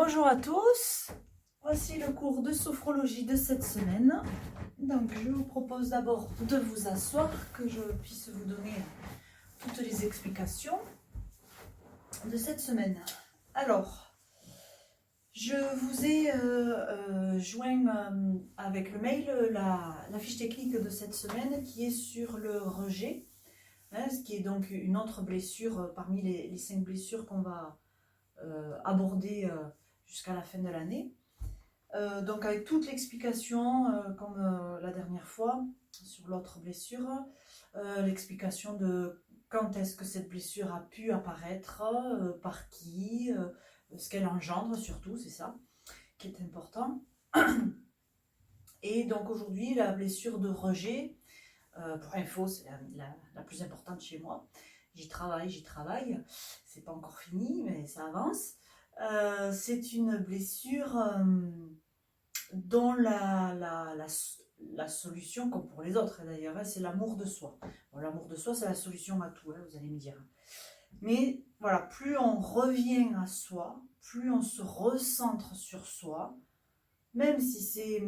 Bonjour à tous, voici le cours de sophrologie de cette semaine. Donc je vous propose d'abord de vous asseoir, que je puisse vous donner toutes les explications de cette semaine. Alors, je vous ai joint avec le mail la fiche technique de cette semaine qui est sur le rejet, ce qui est donc une autre blessure parmi les 5 blessures qu'on va aborder jusqu'à la fin de l'année. Donc avec toute l'explication, comme la dernière fois, sur l'autre blessure, l'explication de quand est-ce que cette blessure a pu apparaître, par qui, ce qu'elle engendre surtout, c'est ça qui est important. Et donc aujourd'hui, la blessure de rejet, pour info, c'est la plus importante chez moi. J'y travaille, c'est pas encore fini, mais ça avance. C'est une blessure dont la solution, comme pour les autres d'ailleurs, c'est l'amour de soi. Bon, l'amour de soi, c'est la solution à tout, vous allez me dire. Mais voilà, plus on revient à soi, plus on se recentre sur soi, même si c'est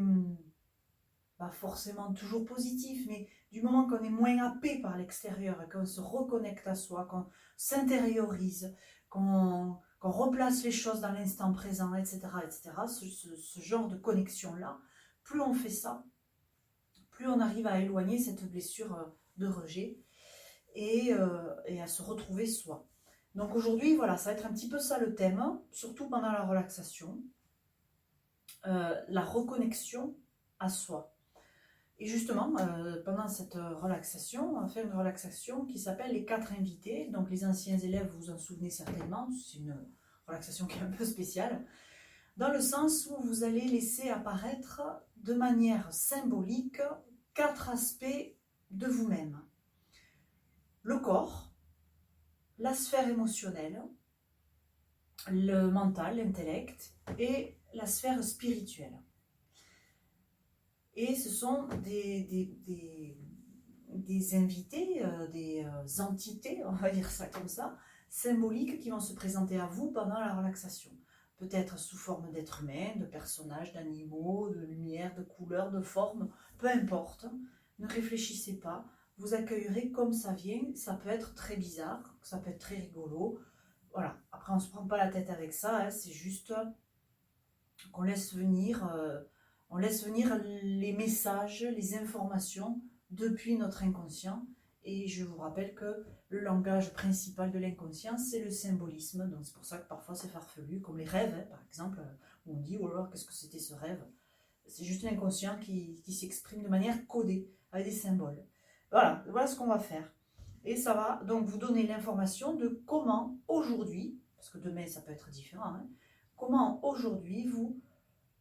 pas forcément toujours positif, mais du moment qu'on est moins happé par l'extérieur, qu'on se reconnecte à soi, qu'on s'intériorise, qu'on replace les choses dans l'instant présent, etc., ce genre de connexion-là, plus on fait ça, plus on arrive à éloigner cette blessure de rejet et à se retrouver soi. Donc aujourd'hui, voilà, ça va être un petit peu ça le thème, surtout pendant la relaxation, la reconnexion à soi. Et justement, pendant cette relaxation, on fait une relaxation qui s'appelle les 4 invités. Donc les anciens élèves, vous en souvenez certainement, c'est une relaxation qui est un peu spéciale, dans le sens où vous allez laisser apparaître de manière symbolique 4 aspects de vous-même. Le corps, la sphère émotionnelle, le mental, l'intellect et la sphère spirituelle. Et ce sont des invités, des entités, on va dire ça comme ça, symboliques qui vont se présenter à vous pendant la relaxation. Peut-être sous forme d'êtres humains, de personnages, d'animaux, de lumière, de couleurs, de formes, peu importe. Ne réfléchissez pas, vous accueillerez comme ça vient. Ça peut être très bizarre, ça peut être très rigolo. Voilà, après on ne se prend pas la tête avec ça, c'est juste qu'on laisse venir... on laisse venir les messages, les informations depuis notre inconscient. Et je vous rappelle que le langage principal de l'inconscient, c'est le symbolisme. Donc c'est pour ça que parfois c'est farfelu, comme les rêves, par exemple, où on dit, oh là là, qu'est-ce que c'était ce rêve? C'est juste l'inconscient qui s'exprime de manière codée, avec des symboles. Voilà ce qu'on va faire. Et ça va donc vous donner l'information de comment aujourd'hui, parce que demain ça peut être différent, comment aujourd'hui vous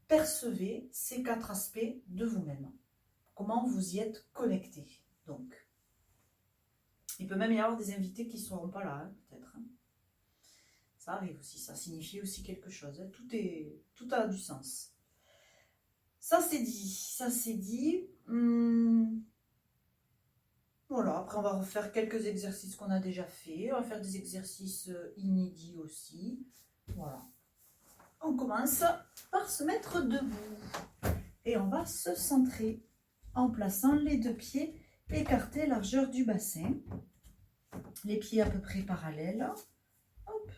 percevez ces 4 aspects de vous-même. Comment vous y êtes connecté. Donc, il peut même y avoir des invités qui ne seront pas là, peut-être. Ça arrive aussi, ça signifie aussi quelque chose. Tout a du sens. Ça c'est dit. Voilà, après on va refaire quelques exercices qu'on a déjà fait. On va faire des exercices inédits aussi. Voilà. On commence par se mettre debout. Et on va se centrer en plaçant les 2 pieds écartés largeur du bassin. Les pieds à peu près parallèles. Hop.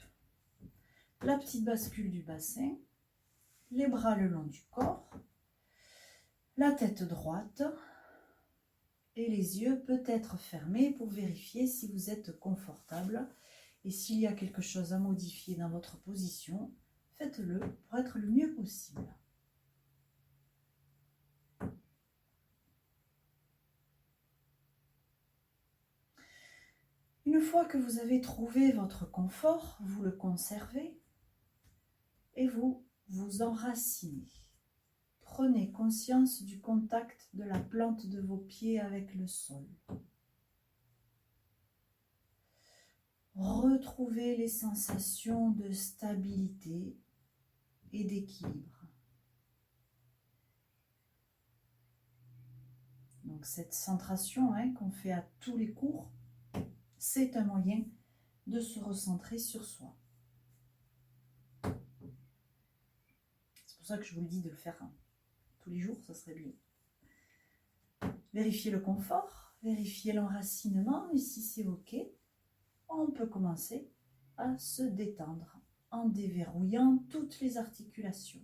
La petite bascule du bassin. Les bras le long du corps. La tête droite. Et les yeux peut-être fermés pour vérifier si vous êtes confortable. Et s'il y a quelque chose à modifier dans votre position, faites-le pour être le mieux possible. Une fois que vous avez trouvé votre confort, vous le conservez et vous vous enracinez. Prenez conscience du contact de la plante de vos pieds avec le sol. Retrouvez les sensations de stabilité et d'équilibre. Donc cette centration qu'on fait à tous les cours, c'est un moyen de se recentrer sur soi. ça que je vous le dis de le faire tous les jours, ça serait bien. Vérifiez le confort, vérifiez l'enracinement, et si c'est OK, on peut commencer à se détendre en déverrouillant toutes les articulations.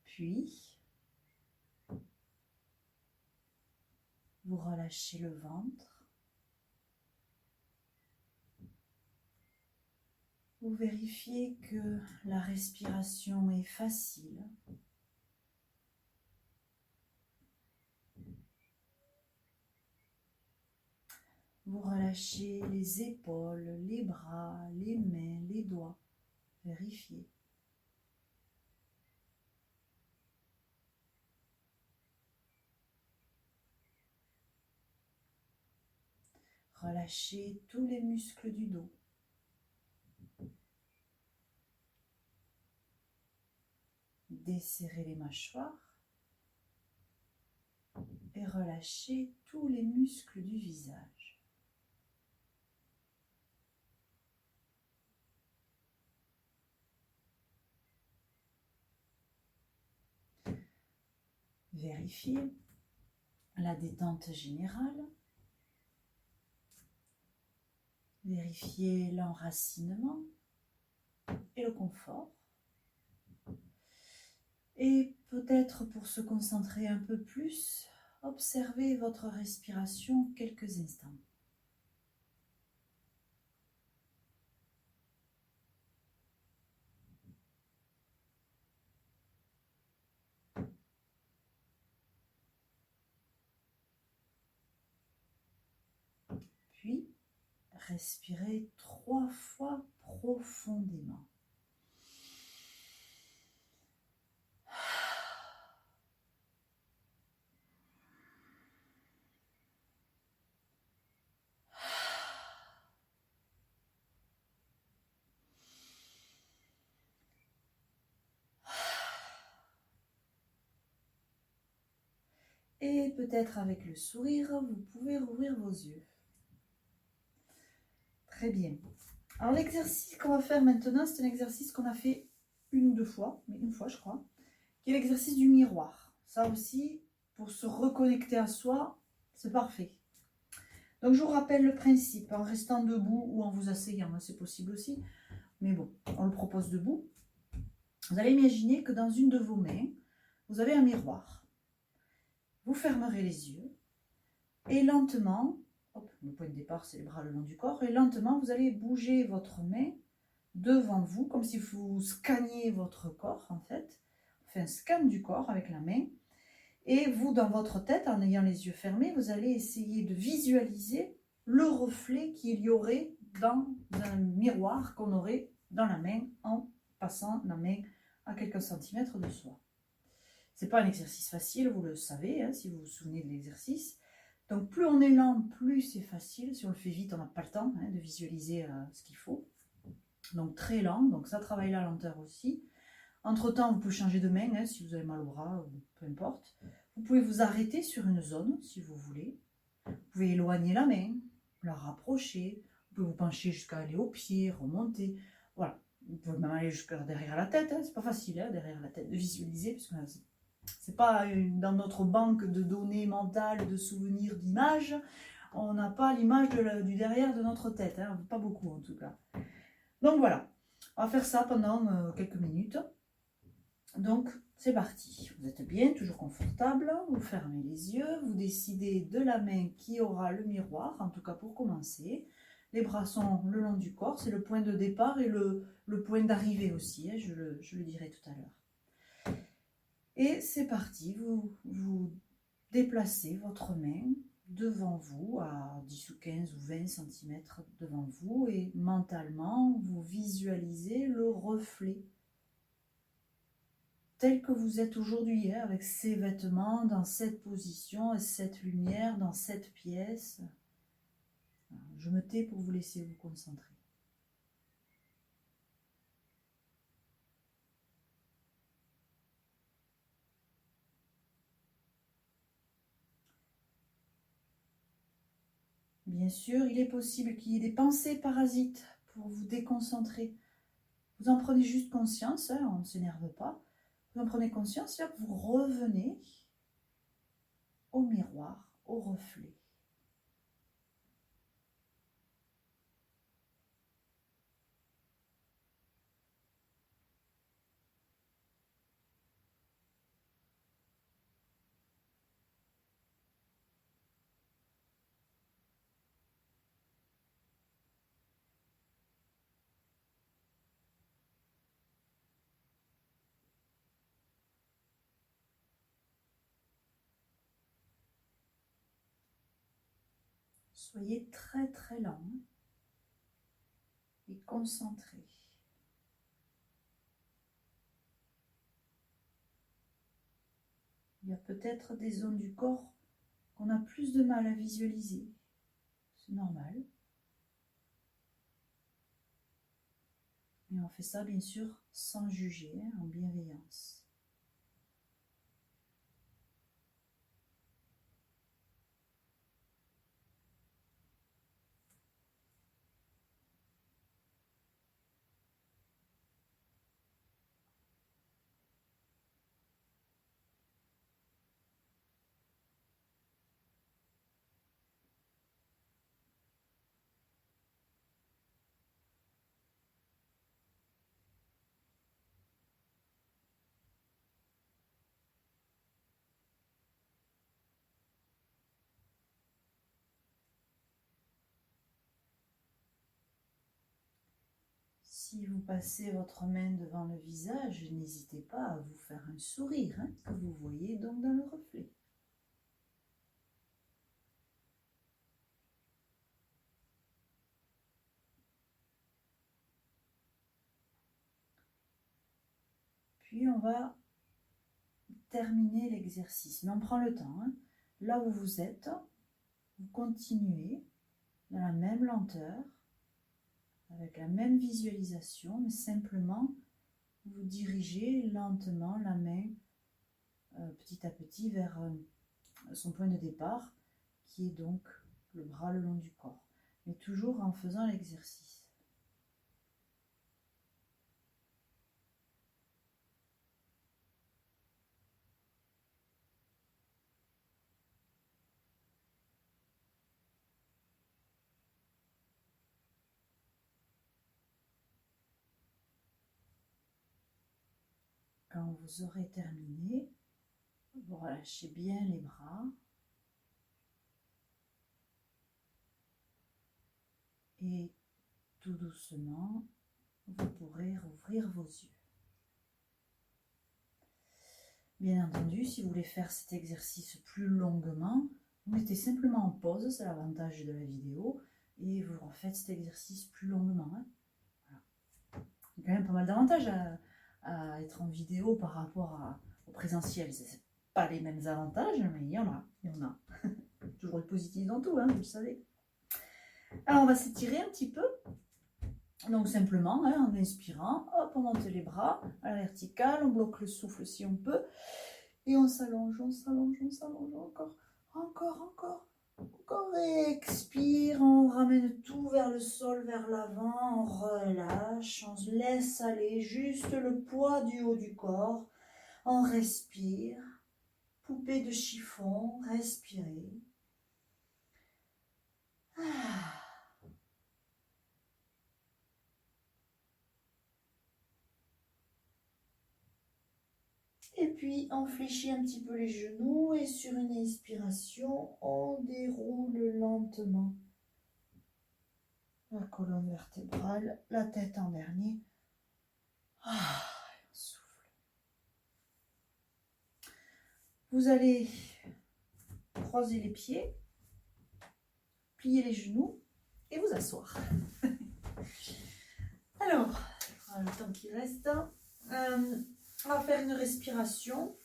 Puis, vous relâchez le ventre. Vous vérifiez que la respiration est facile. Vous relâchez les épaules, les bras, les mains, les doigts. Vérifiez. Relâchez tous les muscles du dos. Desserrez les mâchoires et relâchez tous les muscles du visage. Vérifiez la détente générale. Vérifiez l'enracinement et le confort. Et peut-être pour se concentrer un peu plus, observez votre respiration quelques instants. Puis, respirez 3 fois profondément. Et peut-être avec le sourire, vous pouvez rouvrir vos yeux. Très bien. Alors l'exercice qu'on va faire maintenant, c'est un exercice qu'on a fait une ou deux fois, mais une fois je crois, qui est l'exercice du miroir. Ça aussi, pour se reconnecter à soi, c'est parfait. Donc je vous rappelle le principe, en restant debout ou en vous asseyant, c'est possible aussi, mais bon, on le propose debout. Vous allez imaginer que dans une de vos mains, vous avez un miroir. Vous fermerez les yeux et lentement, hop, le point de départ c'est les bras le long du corps, et lentement vous allez bouger votre main devant vous, comme si vous scanniez votre corps en fait. On fait un scan du corps avec la main. Et vous, dans votre tête, en ayant les yeux fermés, vous allez essayer de visualiser le reflet qu'il y aurait dans un miroir qu'on aurait dans la main en passant la main à quelques centimètres de soi. Ce n'est pas un exercice facile, vous le savez, hein, si vous vous souvenez de l'exercice. Donc plus on est lent, plus c'est facile. Si on le fait vite, on n'a pas le temps de visualiser ce qu'il faut. Donc très lent, donc ça travaille la lenteur aussi. Entre-temps, vous pouvez changer de main si vous avez mal au bras, peu importe. Vous pouvez vous arrêter sur une zone si vous voulez. Vous pouvez éloigner la main, la rapprocher. Vous pouvez vous pencher jusqu'à aller au pied, remonter. Voilà. Vous pouvez même aller jusqu'à derrière la tête. C'est pas facile derrière la tête de visualiser, puisque c'est pas dans notre banque de données mentales, de souvenirs, d'images. On n'a pas l'image du derrière de notre tête. Pas beaucoup en tout cas. Donc voilà. On va faire ça pendant quelques minutes. Donc, c'est parti. Vous êtes bien, toujours confortable. Vous fermez les yeux. Vous décidez de la main qui aura le miroir, en tout cas pour commencer. Les bras sont le long du corps. C'est le point de départ et le point d'arrivée aussi. Je le dirai tout à l'heure. Et c'est parti. Vous déplacez votre main devant vous, à 10 ou 15 ou 20 cm devant vous. Et mentalement, vous visualisez le reflet tel que vous êtes aujourd'hui, avec ces vêtements, dans cette position, et cette lumière, dans cette pièce. Je me tais pour vous laisser vous concentrer. Bien sûr, il est possible qu'il y ait des pensées parasites pour vous déconcentrer. Vous en prenez juste conscience, hein, on ne s'énerve pas. Vous en prenez conscience et vous revenez au miroir, au reflet. Soyez très très lent et concentré. Il y a peut-être des zones du corps qu'on a plus de mal à visualiser. C'est normal. Et on fait ça bien sûr sans juger, hein, en bienveillance. Si vous passez votre main devant le visage, n'hésitez pas à vous faire un sourire, hein, que vous voyez donc dans le reflet. Puis on va terminer l'exercice. Mais on prend le temps. Hein. Là où vous êtes, vous continuez dans la même lenteur, avec la même visualisation, mais simplement vous dirigez lentement la main petit à petit vers son point de départ, qui est donc le bras le long du corps, mais toujours en faisant l'exercice. Quand vous aurez terminé, vous relâchez bien les bras et tout doucement, vous pourrez rouvrir vos yeux. Bien entendu, si vous voulez faire cet exercice plus longuement, vous mettez simplement en pause, c'est l'avantage de la vidéo, et vous refaites cet exercice plus longuement. Hein. Voilà. Il y a quand même pas mal d'avantages à être en vidéo par rapport au présentiel. Ce n'est pas les mêmes avantages, mais il y en a. Toujours le positif dans tout, hein, vous le savez. Alors on va s'étirer un petit peu. Donc simplement, hein, en inspirant, hop, on monte les bras à la verticale, on bloque le souffle si on peut. Et on s'allonge, on s'allonge, on s'allonge, encore, encore, encore, encore. Et expire, on ramène tout vers le sol, vers l'avant, on relâche, on se laisse aller, juste le poids du haut du corps. On respire, poupée de chiffon, respirez. Ah. Et puis, on fléchit un petit peu les genoux et sur une inspiration, on déroule lentement la colonne vertébrale, la tête en dernier. Ah, on souffle. Vous allez croiser les pieds, plier les genoux et vous asseoir. Alors, le temps qui reste, on va faire une respiration,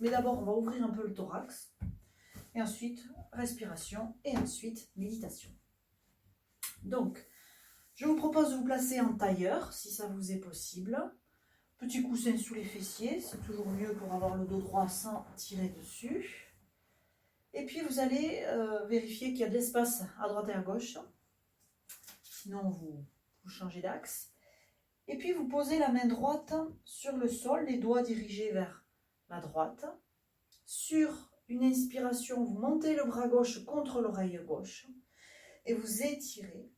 mais d'abord on va ouvrir un peu le thorax, et ensuite respiration, et ensuite méditation. Donc, je vous propose de vous placer en tailleur, si ça vous est possible. Petit coussin sous les fessiers, c'est toujours mieux pour avoir le dos droit sans tirer dessus. Et puis vous allez vérifier qu'il y a de l'espace à droite et à gauche. Sinon vous changez d'axe. Et puis vous posez la main droite sur le sol, les doigts dirigés vers la droite. Sur une inspiration, vous montez le bras gauche contre l'oreille gauche et vous étirez.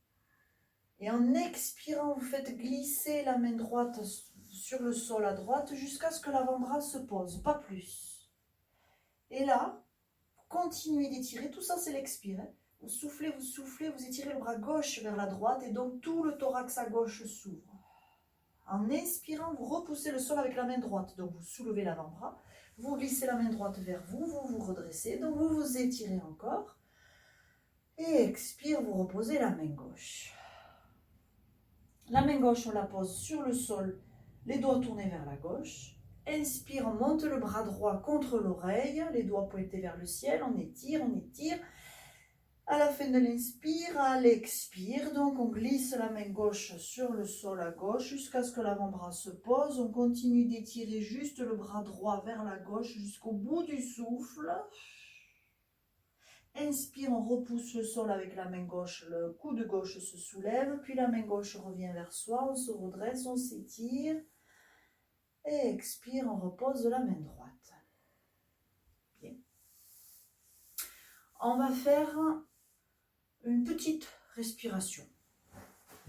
Et en expirant, vous faites glisser la main droite sur le sol à droite jusqu'à ce que l'avant-bras se pose, pas plus. Et là, continuez d'étirer, tout ça c'est l'expire. Vous soufflez, vous étirez le bras gauche vers la droite et donc tout le thorax à gauche s'ouvre. En inspirant, vous repoussez le sol avec la main droite, donc vous soulevez l'avant-bras, vous glissez la main droite vers vous, vous vous redressez, donc vous vous étirez encore. Et expire, vous reposez la main gauche. La main gauche, on la pose sur le sol, les doigts tournés vers la gauche. Inspire, on monte le bras droit contre l'oreille, les doigts pointés vers le ciel, on étire, on étire. À la fin de l'inspire, à l'expire, donc on glisse la main gauche sur le sol à gauche jusqu'à ce que l'avant-bras se pose. On continue d'étirer juste le bras droit vers la gauche jusqu'au bout du souffle. Inspire, on repousse le sol avec la main gauche, le coude gauche se soulève, puis la main gauche revient vers soi, on se redresse, on s'étire. Et expire, on repose la main droite. Bien. On va faire une petite respiration.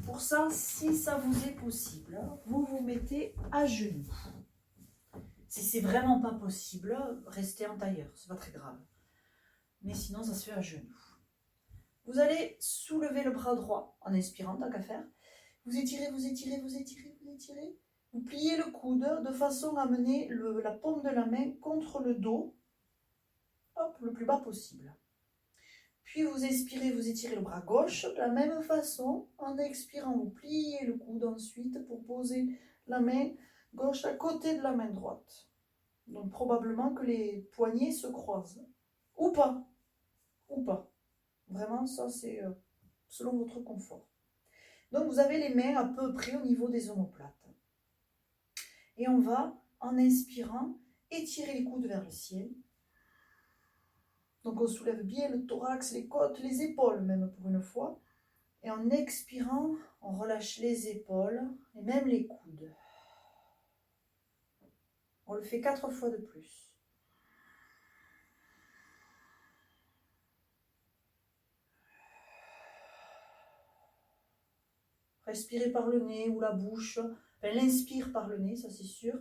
Pour ça, si ça vous est possible, vous vous mettez à genoux. Si c'est vraiment pas possible, restez en tailleur, c'est pas très grave. Mais sinon, ça se fait à genoux. Vous allez soulever le bras droit en inspirant, tant qu'à faire. Vous étirez, vous étirez, vous étirez, vous étirez. Vous pliez le coude de façon à mener la paume de la main contre le dos, hop, le plus bas possible. Puis vous expirez, vous étirez le bras gauche de la même façon. En expirant, vous pliez le coude ensuite pour poser la main gauche à côté de la main droite. Donc probablement que les poignets se croisent. Ou pas. Ou pas. Vraiment, ça c'est selon votre confort. Donc vous avez les mains à peu près au niveau des omoplates. Et on va, en inspirant, étirer les coudes vers le ciel. Donc on soulève bien le thorax, les côtes, les épaules même pour une fois. Et en expirant, on relâche les épaules et même les coudes. On le fait 4 fois de plus. Respirez par le nez ou la bouche. Enfin, l'inspire par le nez, ça c'est sûr.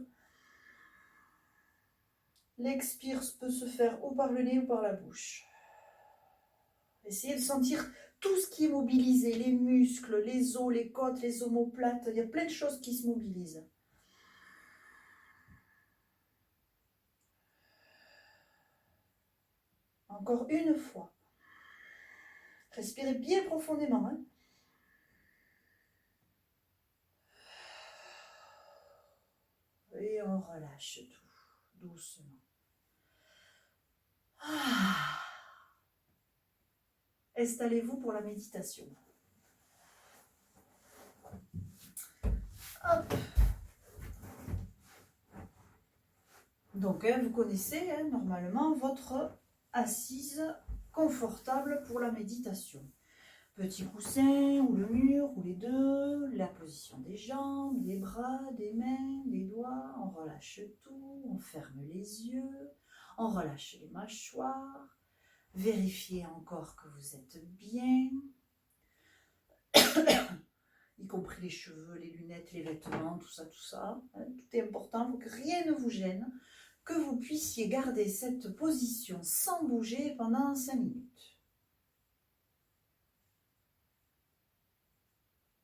L'expire peut se faire ou par le nez ou par la bouche. Essayez de sentir tout ce qui est mobilisé, les muscles, les os, les côtes, les omoplates. Il y a plein de choses qui se mobilisent. Encore une fois. Respirez bien profondément. Et on relâche tout, doucement. Installez-vous pour la méditation. Hop. Donc, vous connaissez normalement votre assise confortable pour la méditation. Petit coussin ou le mur ou les deux, la position des jambes, des bras, des mains, des doigts. On relâche tout, on ferme les yeux, on relâche les mâchoires. Vérifiez encore que vous êtes bien, y compris les cheveux, les lunettes, les vêtements, tout ça. Tout est important, il faut que rien ne vous gêne, que vous puissiez garder cette position sans bouger pendant 5 minutes.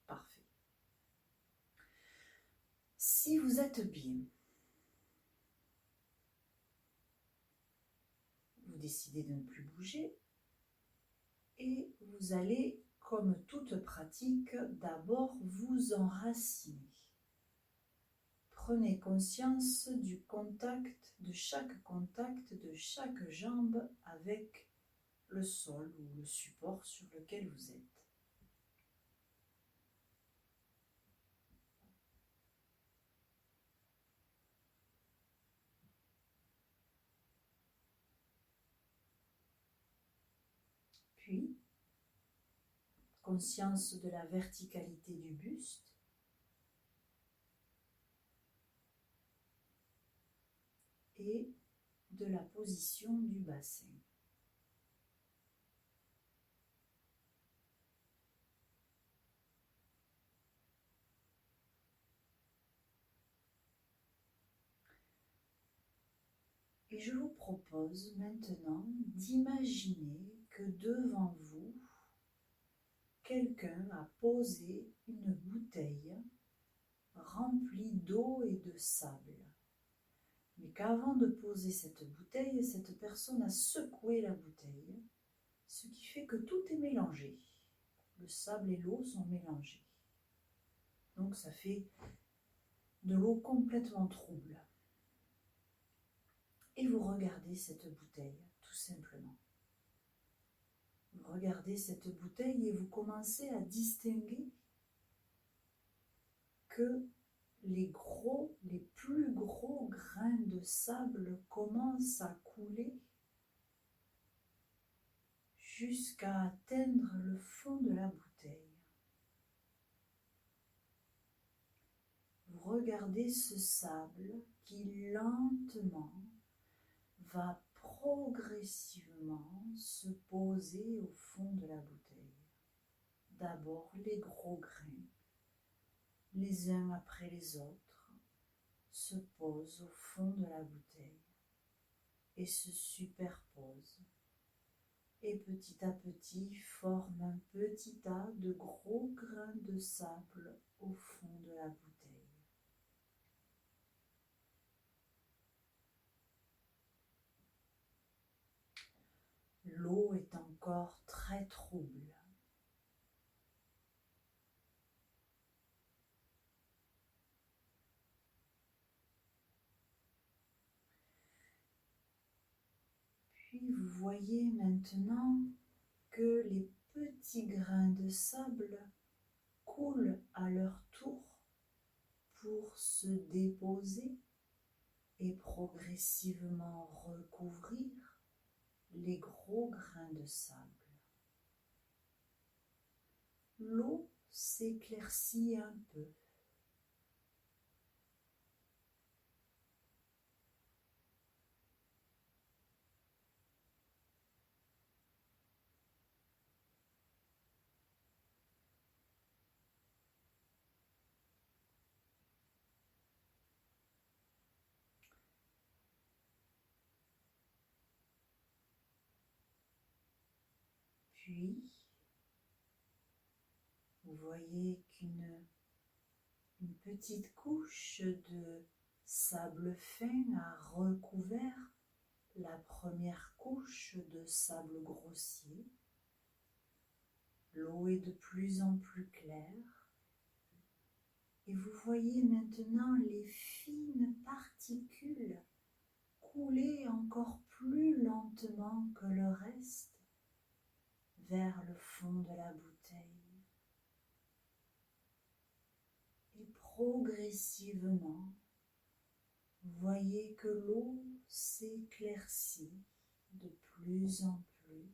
Parfait. Si vous êtes bien, vous décidez de ne plus bouger et vous allez, comme toute pratique, d'abord vous enraciner. Prenez conscience du contact, de chaque jambe avec le sol ou le support sur lequel vous êtes. Puis, conscience de la verticalité du buste. Et de la position du bassin. Et je vous propose maintenant d'imaginer que devant vous, quelqu'un a posé une bouteille remplie d'eau et de sable. Mais qu'avant de poser cette bouteille, cette personne a secoué la bouteille, ce qui fait que tout est mélangé. Le sable et l'eau sont mélangés. Donc ça fait de l'eau complètement trouble. Et vous regardez cette bouteille, tout simplement. Vous regardez cette bouteille et vous commencez à distinguer que les plus gros grains de sable commencent à couler jusqu'à atteindre le fond de la bouteille. Vous regardez ce sable qui lentement va progressivement se poser au fond de la bouteille. D'abord les gros grains, les uns après les autres, se posent au fond de la bouteille et se superposent. Et petit à petit forment un petit tas de gros grains de sable au fond de la bouteille. L'eau est encore très trouble. Puis vous voyez maintenant que les petits grains de sable coulent à leur tour pour se déposer et progressivement recouvrir les gros grains de sable. L'eau s'éclaircit un peu. Puis, vous voyez qu'une petite couche de sable fin a recouvert la première couche de sable grossier. L'eau est de plus en plus claire et vous voyez maintenant les fines particules couler encore plus lentement que le reste vers le fond de la bouteille. Et progressivement, vous voyez que l'eau s'éclaircit de plus en plus.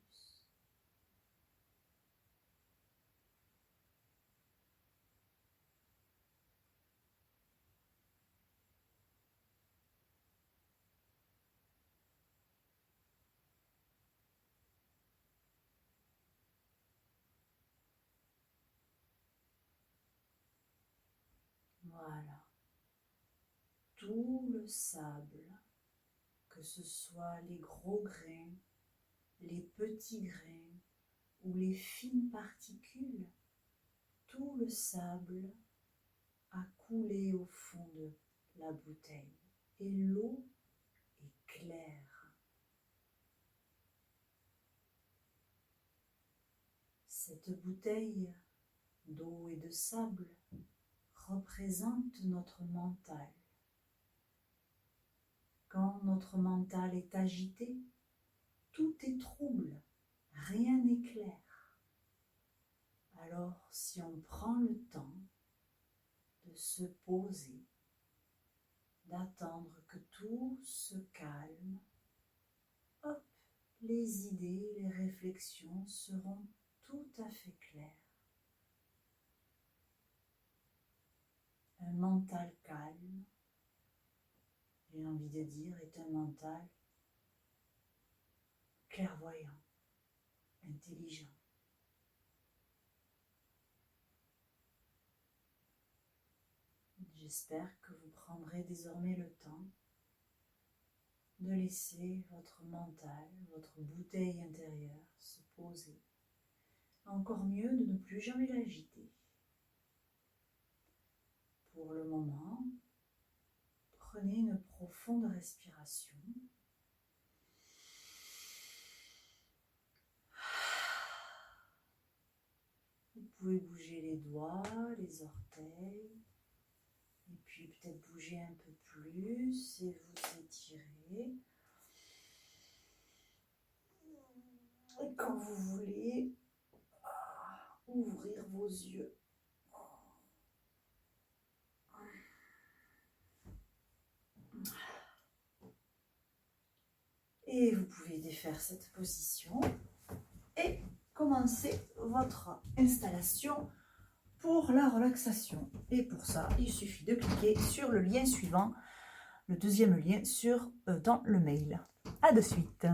Voilà. Tout le sable, que ce soit les gros grains, les petits grains ou les fines particules, tout le sable a coulé au fond de la bouteille et l'eau est claire. Cette bouteille d'eau et de sable représente notre mental. Quand notre mental est agité, tout est trouble, rien n'est clair. Alors, si on prend le temps de se poser, d'attendre que tout se calme, hop, les idées, les réflexions seront tout à fait claires. Un mental calme, j'ai envie de dire, est un mental clairvoyant, intelligent. J'espère que vous prendrez désormais le temps de laisser votre mental, votre bouteille intérieure se poser. Encore mieux de ne plus jamais l'agiter. Pour le moment, prenez une profonde respiration. Vous pouvez bouger les doigts, les orteils, et puis peut-être bouger un peu plus et vous étirer. Et quand vous voulez, ouvrir vos yeux. Et vous pouvez défaire cette position et commencer votre installation pour la relaxation. Et pour ça, il suffit de cliquer sur le lien suivant, le deuxième lien dans le mail. À de suite.